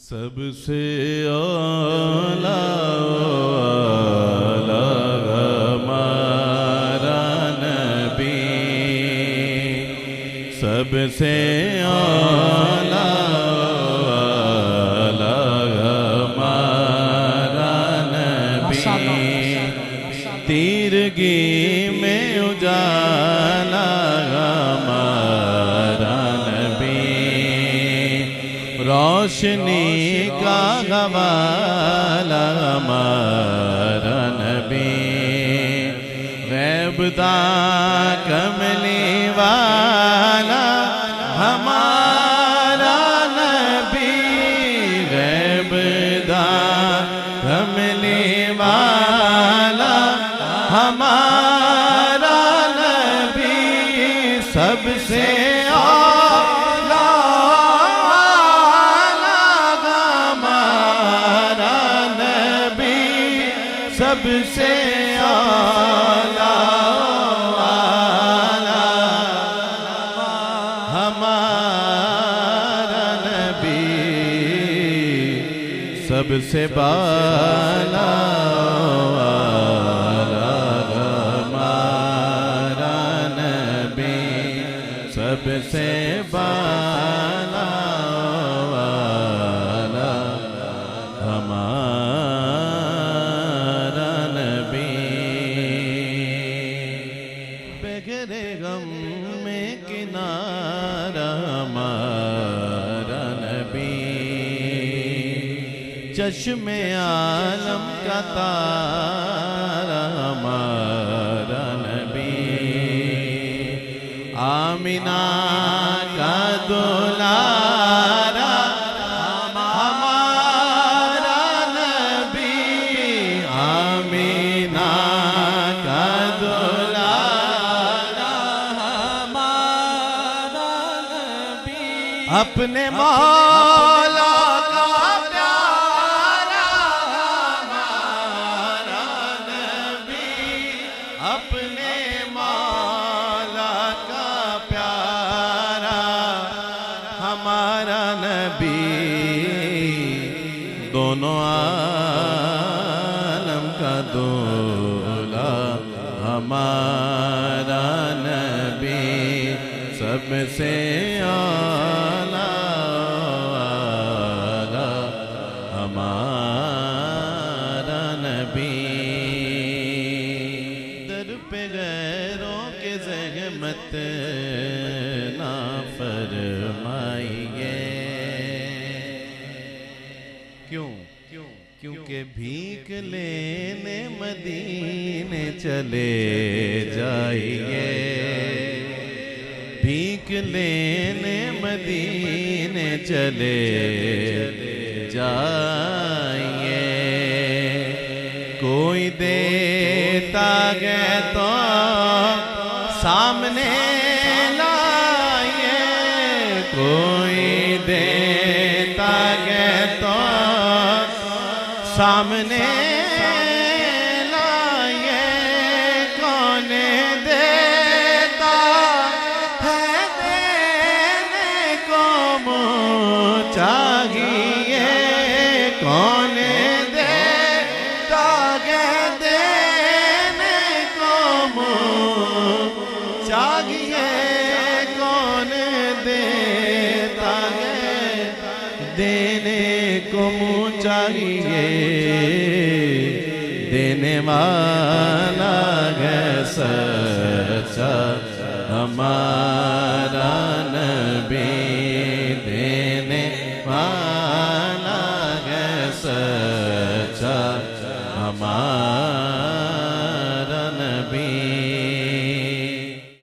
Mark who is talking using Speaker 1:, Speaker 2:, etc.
Speaker 1: سب سے اعلیٰ ہمارا نبی، سب سے اعلیٰ ہمارا نبی، تیرگی میں اجالا ہمارا نبی، روشنی کا حوالہ ہمارا نبی، غیب داں کملی والا ہمارا نبی، غیب داں کملی والا ہمارا نبی، سب سے سب سے اعلیٰ ہمارا نبی، سب سے بالا ہمارا نبی، سب سے بالا غم میں کنارہ ہمارا نبی، چشم عالم کا تارا ہمارا نبی، آمینہ کا دلارا ہمارا نبی، آمینہ کا اپنے مولا کا پیارا ہمارا نبی، اپنے مولا کا پیارا ہمارا نبی، دونوں عالم کا دولا ہمارا نبی، سب سے ہمارا نبی، در پہ غیروں کے زحمت نہ فرمائیے، کیونکہ بھیک لینے مدینے چلے جائیے، بھیک لینے مدینے چلے جائیے، کوئی دیتا گئے تو سامنے لائیے، کوئی دیتا گئے تو سامنے لائیے، کون دیتا ہے دینے کو منہ چاہیے، کون دیتا ہے دینے کو منہ چاہیے، کون دیتا ہے دینے کو منہ چاہیے، دینے والا ہے سچا ہمارا نبی، دینے والا ہے سچا ہمارا